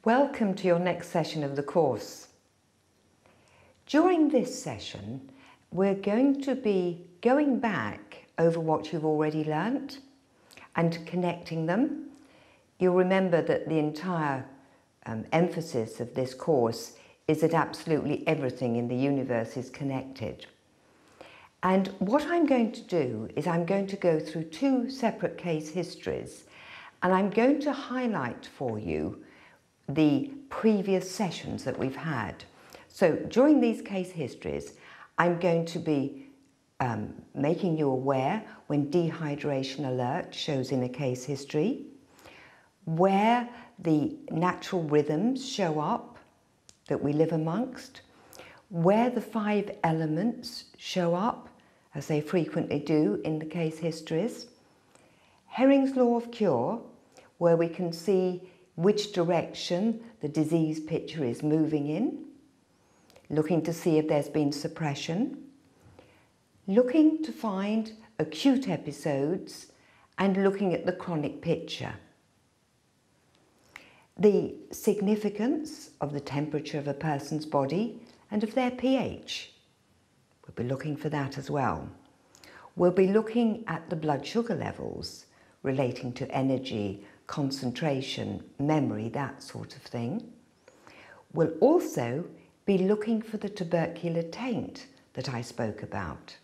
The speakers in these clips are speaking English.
Welcome to your next session of the course. During this session, we're going to be going back over what you've already learnt and connecting them. You'll remember that the entire emphasis of this course is that absolutely everything in the universe is connected. And what I'm going to do is I'm going to go through two separate case histories, and I'm going to highlight for you the previous sessions that we've had. So during these case histories, I'm going to be making you aware when dehydration alert shows in a case history, where the natural rhythms show up that we live amongst, where the 5 elements show up, as they frequently do in the case histories, Herring's law of cure, where we can see which direction the disease picture is moving in, looking to see if there's been suppression, looking to find acute episodes, and looking at the chronic picture. The significance of the temperature of a person's body and of their pH. We'll be looking for that as well. We'll be looking at the blood sugar levels relating to energy, concentration, memory, that sort of thing. We'll also be looking for the tubercular taint that I spoke about.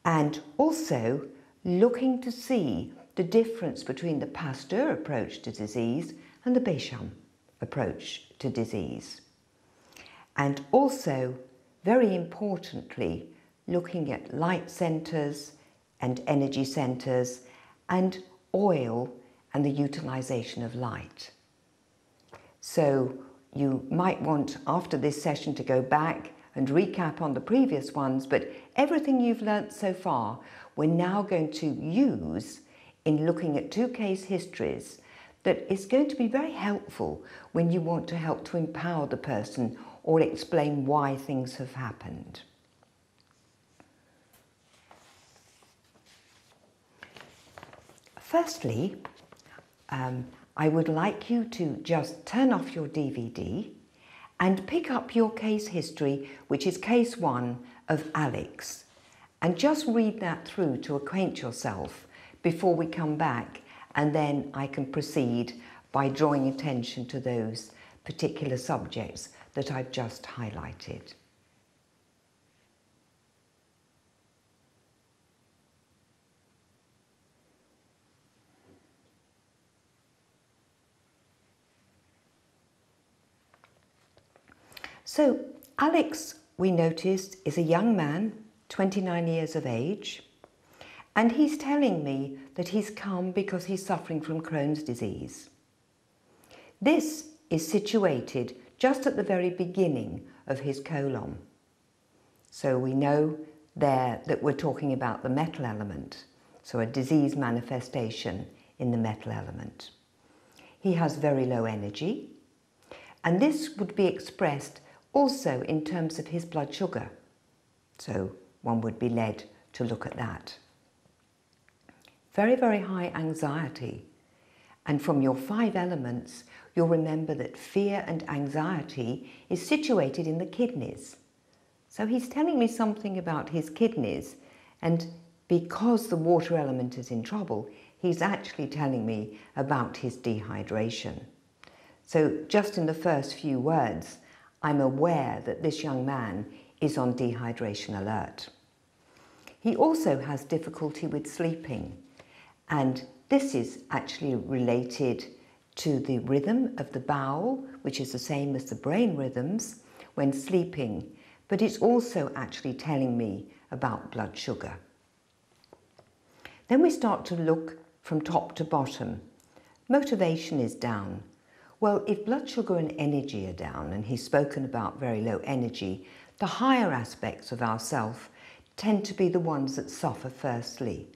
And also looking to see the difference between the Pasteur approach to disease and the Béchamp approach to disease. And also, very importantly, looking at light centres and energy centres and oil and the utilisation of light. So you might want, after this session, to go back and recap on the previous ones, but everything you've learnt so far, we're now going to use in looking at two case histories that is going to be very helpful when you want to help to empower the person or explain why things have happened. Firstly, I would like you to just turn off your DVD and pick up your case history, which is case 1 of Alex, and just read that through to acquaint yourself before we come back, and then I can proceed by drawing attention to those particular subjects that I've just highlighted. So Alex, we noticed, is a young man, 29 years of age, and he's telling me that he's come because he's suffering from Crohn's disease. This is situated just at the very beginning of his colon. So we know there that we're talking about the metal element, so a disease manifestation in the metal element. He has very low energy, and this would be expressed also in terms of his blood sugar. So one would be led to look at that. Very, very high anxiety. And from your 5 elements, you'll remember that fear and anxiety is situated in the kidneys. So he's telling me something about his kidneys, and because the water element is in trouble, he's actually telling me about his dehydration. So just in the first few words, I'm aware that this young man is on dehydration alert. He also has difficulty with sleeping, and this is actually related to the rhythm of the bowel, which is the same as the brain rhythms when sleeping, but it's also actually telling me about blood sugar. Then we start to look from top to bottom. Motivation is down. Well, if blood sugar and energy are down, and he's spoken about very low energy, the higher aspects of ourself tend to be the ones that suffer firstly.